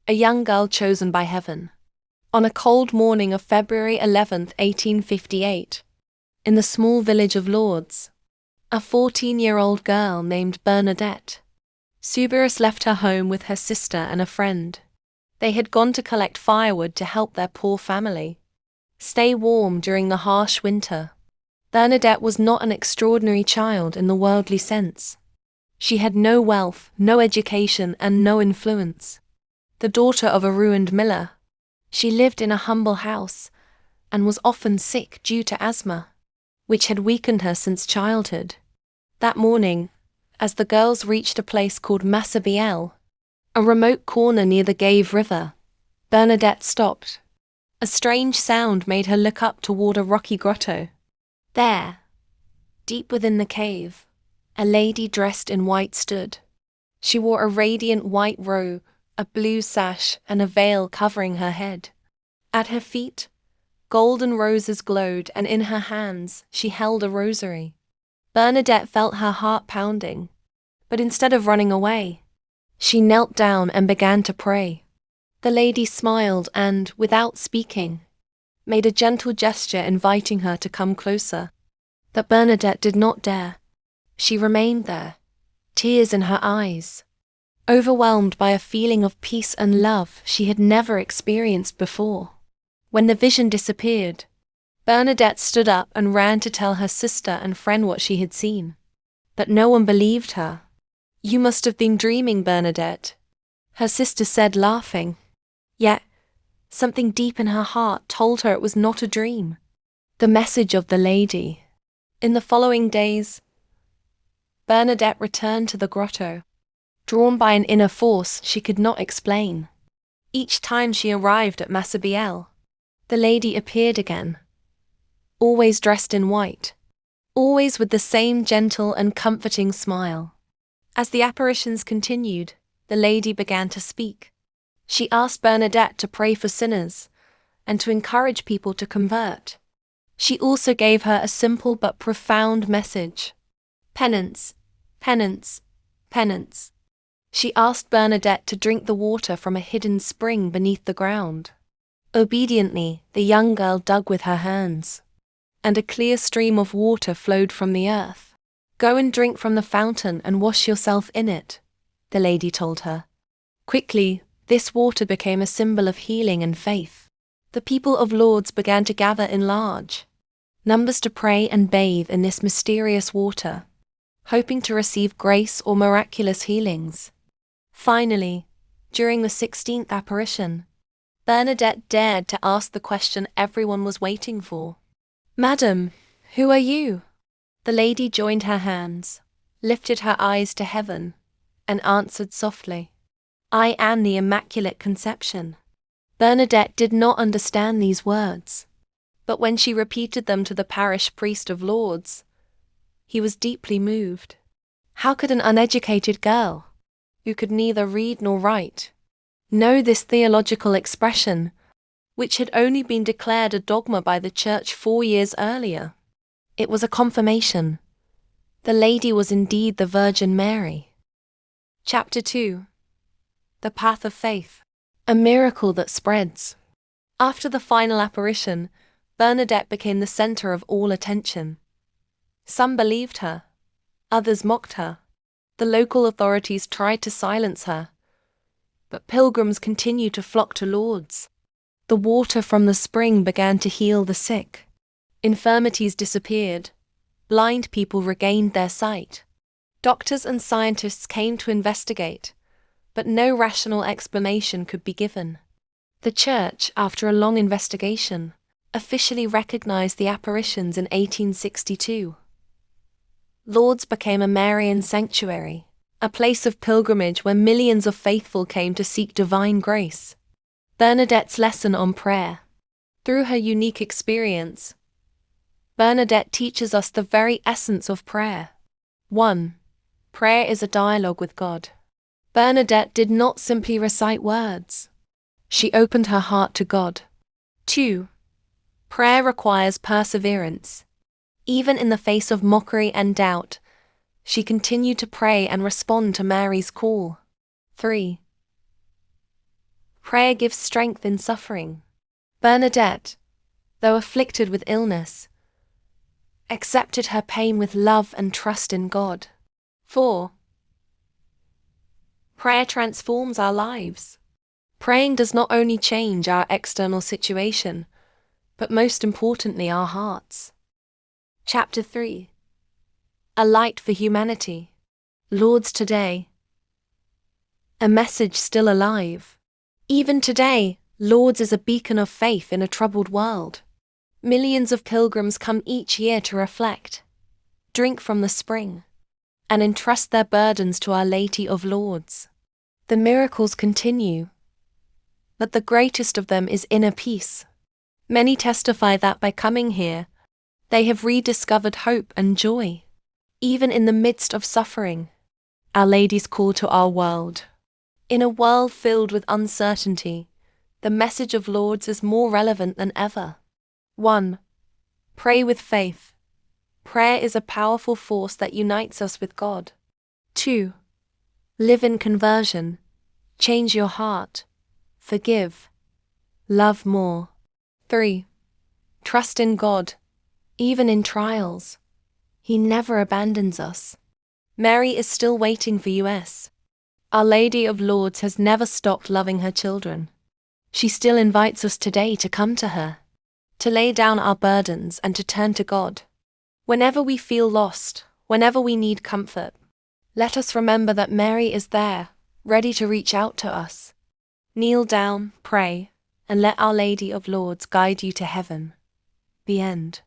a young girl chosen by heaven. On a cold morning of February 11, 1858, in the small village of Lourdes, a 14-year-old girl named Bernadette Suberus left her home with her sister and a friend. They had gone to collect firewood to help their poor family stay warm during the harsh winter. Bernadette was not an extraordinary child in the worldly sense. She had no wealth, no education, and no influence. The daughter of a ruined miller, she lived in a humble house and was often sick due to asthma, which had weakened her since childhood. That morning, as the girls reached a place called Miraculous, a remote corner near the Gave River, Bernadette stopped. A strange sound made her look up toward a rocky grotto. There, deep within the cave, a lady dressed in white stood. She wore a radiant white robe, a blue sash, and a veil covering her head. At her feet, golden roses glowed, and in her hands she held a rosary. Bernadette felt her heart pounding, but instead of running away, she knelt down and began to pray. The lady smiled and, without speaking, made a gentle gesture inviting her to come closer. But Bernadette did not dare. She remained there, tears in her eyes, overwhelmed by a feeling of peace and love she had never experienced before. When the vision disappeared, Bernadette stood up and ran to tell her sister and friend what she had seen. But no one believed her. "You must have been dreaming, Bernadette," her sister said, laughing. Yet, something deep in her heart told her it was not a dream. The message of the lady. In the following days, Bernadette returned to the grotto, drawn by an inner force she could not explain. Each time she arrived at Miraculous, the lady appeared again, always dressed in white, always with the same gentle and comforting smile. As the apparitions continued, the lady began to speak. She asked Bernadette to pray for sinners and to encourage people to convert. She also gave her a simple but profound message: penance, penance, penance. She asked Bernadette to drink the water from a hidden spring beneath the ground. Obediently, the young girl dug with her hands, and a clear stream of water flowed from the earth. "Go and drink from the fountain and wash yourself in it," the lady told her. Quickly, this water became a symbol of healing and faith. The people of Lourdes began to gather in large numbers to pray and bathe in this mysterious water, hoping to receive grace or miraculous healings. Finally, during the 16th apparition, Bernadette dared to ask the question everyone was waiting for. "Madam, who are you?" The lady joined her hands, lifted her eyes to heaven, and answered softly, "I am the Immaculate Conception." Bernadette did not understand these words, but when she repeated them to the parish priest of Lourdes, he was deeply moved. How could an uneducated girl, who could neither read nor write, know this theological expression, which had only been declared a dogma by the Church 4 years earlier? It was a confirmation. The lady was indeed the Virgin Mary. Chapter 2. The Path of Faith. A miracle that spreads. After the final apparition, Bernadette became the center of all attention. Some believed her, others mocked her. The local authorities tried to silence her, but pilgrims continued to flock to Lourdes. The water from the spring began to heal the sick. Infirmities disappeared. Blind people regained their sight. Doctors and scientists came to investigate, but no rational explanation could be given. The Church, after a long investigation, officially recognized the apparitions in 1862. Lourdes became a Marian sanctuary, a place of pilgrimage where millions of faithful came to seek divine grace. Bernadette's lesson on prayer. Through her unique experience, Bernadette teaches us the very essence of prayer. 1. Prayer is a dialogue with God. Bernadette did not simply recite words. She opened her heart to God. 2. Prayer requires perseverance. Even in the face of mockery and doubt, she continued to pray and respond to Mary's call. 3. Prayer gives strength in suffering. Bernadette, though afflicted with illness, accepted her pain with love and trust in God. 4. Prayer transforms our lives. Praying does not only change our external situation, but most importantly our hearts. Chapter 3. A light for humanity. Lourdes today. A message still alive. Even today, Lourdes is a beacon of faith in a troubled world. Millions of pilgrims come each year to reflect, drink from the spring, and entrust their burdens to Our Lady of Lourdes. The miracles continue, but the greatest of them is inner peace. Many testify that by coming here, they have rediscovered hope and joy. Even in the midst of suffering, Our Lady's call to our world. In a world filled with uncertainty, the message of Lourdes is more relevant than ever. 1. Pray with faith. Prayer is a powerful force that unites us with God. 2. Live in conversion. Change your heart. Forgive. Love more. 3. Trust in God. Even in trials, He never abandons us. Mary is still waiting for us. Our Lady of Lourdes has never stopped loving her children. She still invites us today to come to her, to lay down our burdens and to turn to God. Whenever we feel lost, whenever we need comfort, let us remember that Mary is there, ready to reach out to us. Kneel down, pray, and let Our Lady of Lourdes guide you to heaven. The end.